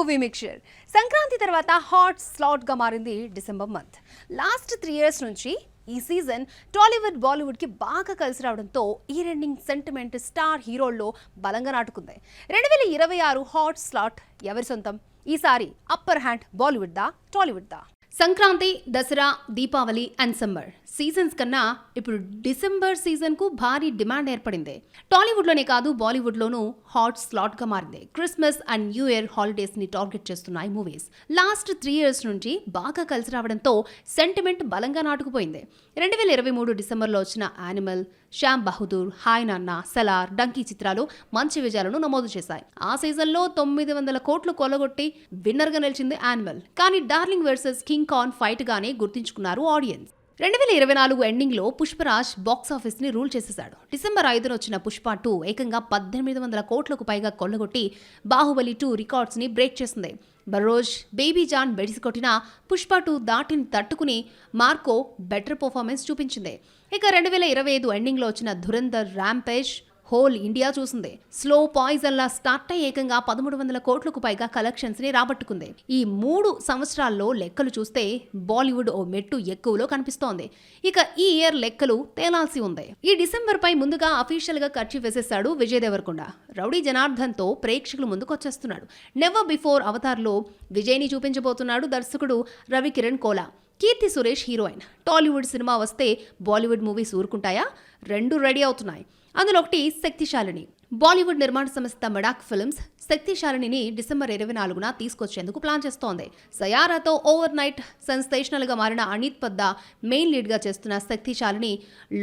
Movie mixture. Sankranti తర్వాత hot slot గా మారింది డిసెంబర్ మంత్. లాస్ట్ 3 years నుంచి ఈ సీజన్ టాలీవుడ్ బాలీవుడ్ కి బాగా కలిసి రావడంతో ఇయర్ ఎండింగ్ సెంటిమెంట్ స్టార్ హీరోల్లో బలంగా నాటుకుంది. 2026 హాట్ స్లాట్ ఎవరి సొంతం? ఈసారి అప్పర్ హ్యాండ్ బాలీవుడ్ దా టాలీవుడ్ దా? Sankranti, Dasara, Deepavali and summer seasons కన్నా ఇప్పుడు డిసెంబర్ సీజన్ కు భారీ డిమాండ్ ఏర్పడింది. టాలీవుడ్లోనే కాదు బాలీవుడ్లోనూ హాట్ స్లాట్ గా మారింది. Christmas and new year holidays ని టార్గెట్ చేస్తున్నాయి మూవీస్. లాస్ట్ 3 years నుంచి బాగా కలిసి రావడంతో సెంటిమెంట్ బలంగా నాటుకుపోయింది. 2023 డిసెంబర్లో వచ్చిన యానిమల్, శ్యామ్ బహదూర్, హాయ్ నాన్న, సలార్, డంకీ చిత్రాలు మంచి విజయాలను నమోదు చేశాయి. ఆ సీజన్లో 900 కోట్లు కొల్లగొట్టి విన్నర్ గా నిలిచింది యానిమల్. కానీ డార్లింగ్ వర్సెస్ కింగ్ కాన్ ఫైట్ గానే గుర్తించుకున్నారు ఆడియన్స్. 2024 ఎండింగ్ లో పుష్పరాజ్ బాక్స్ ఆఫీస్ ని రూల్ చేసేశాడు. డిసెంబర్ 5న వచ్చిన పుష్ప 2 ఏకంగా 1800 కోట్లకు పైగా కొల్లగొట్టి బాహుబలి 2 రికార్డ్స్ ని బ్రేక్ చేసింది. బరోజ్, బేబీ జాన్ బెడిసికొట్టిన పుష్ప 2 దాటిని తట్టుకుని మార్కో బెటర్ పర్ఫార్మెన్స్ చూపించింది. ఇక 2025 ఎండింగ్ లో వచ్చిన ధురంధర్, ర్యాంపేజ్ హోల్ ఇండియా చూసింది. స్లో పాయిజన్ లా స్టార్ట్ అయ్యి ఏకంగా 1300 కోట్లకు పైగా కలెక్షన్స్ ని రాబట్టుకుంది. ఈ 3 సంవత్సరాల్లో లెక్కలు చూస్తే బాలీవుడ్ ఓ మెట్టు ఎక్కువలో కనిపిస్తోంది. ఇక ఈ ఇయర్ లెక్కలు తేలాల్సి ఉంది. ఈ డిసెంబర్ పై ముందుగా అఫీషియల్ గా ఖర్చు వేసేశాడు విజయ్ దేవరకొండ. రౌడీ జనార్దన్ తో ప్రేక్షకుల ముందుకు వచ్చేస్తున్నాడు. నెవర్ బిఫోర్ అవతార్ లో విజయ్ ని చూపించబోతున్నాడు దర్శకుడు రవికిరణ్ కోలా. కీర్తి సురేష్ హీరోయిన్. టాలీవుడ్ సినిమా వస్తే బాలీవుడ్ మూవీస్ ఊరుకుంటాయా? 2 రెడీ అవుతున్నాయి. అందులో ఒకటి శక్తిశాలిని. బాలీవుడ్ నిర్మాణ సంస్థ మడాక్ ఫిల్మ్స్ శక్తిశాలిని డిసెంబర్ 24న తీసుకొచ్చేందుకు ప్లాన్ చేస్తోంది. సయారాతో ఓవర్ నైట్ సెన్సేషనల్ గా మారిన అనిత్ పద్దా మెయిన్ లీడ్ గా చేస్తున్న శక్తిశాలిని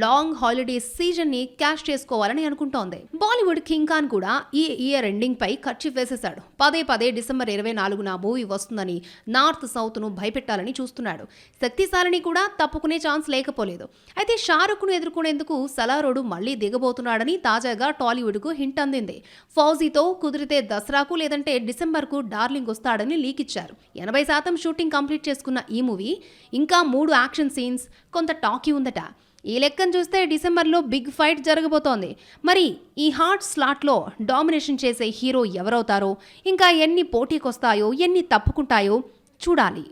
లాంగ్ హాలిడే సీజన్ ని క్యాష్ చేసుకోవాలని అనుకుంటోంది. బాలీవుడ్ కింగ్ ఖాన్ కూడా ఈ ఇయర్ ఎండింగ్ పై ఖర్చు వేసేశాడు. పదే డిసెంబర్ 24న మూవీ వస్తుందని నార్త్ సౌత్ ను భయపెట్టాలని చూస్తున్నాడు. శక్తిశాలిని కూడా తప్పుకునే ఛాన్స్ లేకపోలేదు. అయితే షారుఖ్ ను ఎదుర్కొనేందుకు సలారోడు మళ్లీ దిగబోతున్నాడని తాజాగా టాలీవుడ్ కు హింట్ అందింది. ఫౌజీతో కుదిరితే దసరాకు లేదంటే డిసెంబర్కు డార్లింగ్ వస్తాడని లీక్ ఇచ్చారు. 80% షూటింగ్ కంప్లీట్ చేసుకున్న ఈ మూవీ ఇంకా 3 యాక్షన్ సీన్స్, కొంత టాకీ ఉందట. ఈ లెక్కను చూస్తే డిసెంబర్లో బిగ్ ఫైట్ జరగబోతోంది. మరి ఈ హాట్ స్లాట్లో డామినేషన్ చేసే హీరో ఎవరవుతారో, ఇంకా ఎన్ని పోటీకొస్తాయో, ఎన్ని తప్పుకుంటాయో చూడాలి.